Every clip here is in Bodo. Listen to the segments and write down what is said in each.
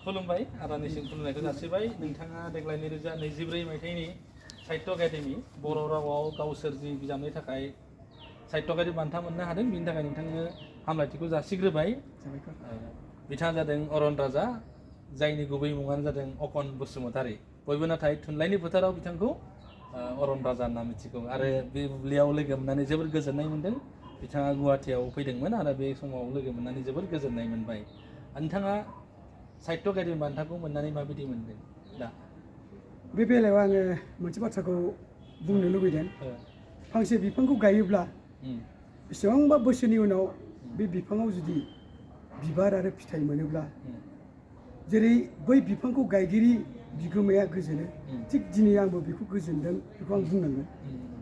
खुलुमबाय आदानिसिम खुलुमनायखौ जासिबाय नोंथाङा देग्लाय 2024 मायथाइनि साहित्य एकाडेमि बर' रावाव गाव सोरजि बिजाबनि थाखाय साहित्य एकाडेमि बान्था मोननो हादों बिनि थाखाय नोंथांनो हामलायथिखौ जासिग्रोबाय बिथाङा जादों अरन राजा जायनि गुबै मुङानो जादों अकन बसुमतारी बयबो नाथाय थुनलाइनि फोथाराव बिथांखौ अरन राजा होनना मिथिगौ आरो बे बुब्लियाव लोगो मोननानै जोबोर गोजोननाय मोनदों बिथाङा गुवाहाटीयाव फैदोंमोन आरो बे समाव लोगो मोननानै जोबोर गोजोननाय मोनबाय नोंथाङा साहित्य एकाडेमि बान्थाखौ मोननानै माबायदि मोनदों दा बे बेलायाव आङो मोनसे बाथ्राखौ बुंनो लुबैदों फांसे बिफांखौ गायोब्ला बेसेबांबा बोसोरनि उनाव बे बिफाङाव जुदि बिबार आरो फिथाइ मोनोब्ला जेरै बै बिफांखौ गायगिरि बिगोमाया गोजोनो थिग दिनै आंबो बेखौ गोजोनदों बेखौ आं बुंनांगोन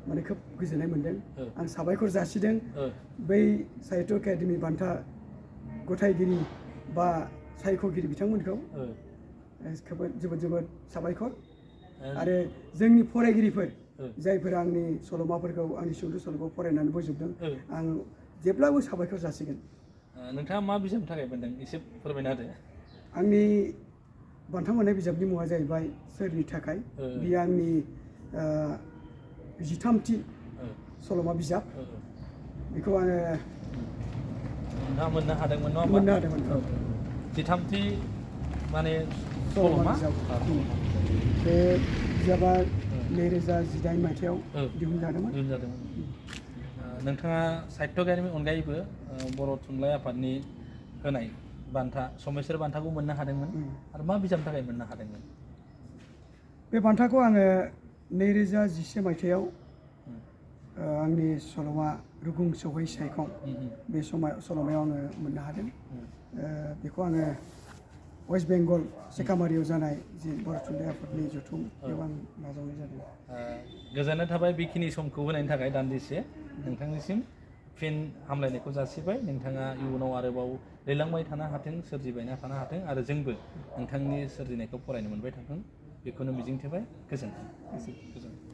माने खोब गोजोननाय मोनदों आं साबायखर जासिदों बै साहित्य एकाडेमि बान्था गथायगिरि बा सायख'गिरि बिथांमोनखौ जोबोद जोबोद साबायखर आरो जोंनि फरायगिरिफोर जायफोर आंनि सल'माफोरखौ आंनि सुंद' सल'खौ फरायनानै बोजबदों आं जेब्लाबो साबायखर जासिगोन नोंथाङा मा बिजाबनि थाखाय मोनदों एसे फोरमायना होदो आंनि बान्था मोननाय बिजाबनि मुङा जाहैबाय सोरनि थाखाय बियो आंनि 13थि सल'मा बिजाब बेखौ आङो नोंथाङा मोननो हादोंमोन नङा मोननो हादोंमोन 13थि माने सल'मा बे बिजाबा 2018 मायथाइयाव दिहुनजादोंमोन नोंथाङा साहित्य एकाडेमिनि अनगायैबो बर' थुनलाइ आफादनि होनाय बान्था समेश्वर बान्थाखौ मोननो हादोंमोन आरो मा बिजाबनि थाखाय मोननो हादोंमोन बे बान्थाखौ आङो 2011 मायथाइयाव आंनि सल'मा रुगुं सौहै सायखं बे सल'मायाव आङो मोननो हादों बेखौ आङो वेस्ट बेंगल सेकामारियाव जानाय जि बर' थुनलाइ आफादनि जथुम बेयाव आं नाजावनाय जादों गोजोननाय थाबाय बेखिनि समखौ होनायनि थाखाय दान्दिसे नोंथांनिसिम फिन हामलायनायखौ जासिबाय नोंथाङा इयुनाव आरोबाव दैलांबाय थानो हाथों सोरजिबायना थानो हाथों आरो जोंबो नोंथांनि सोरजिनायखौ फरायनो मोनबाय थाथों बेखौनो मिजिंथिबाय गोजोन्थों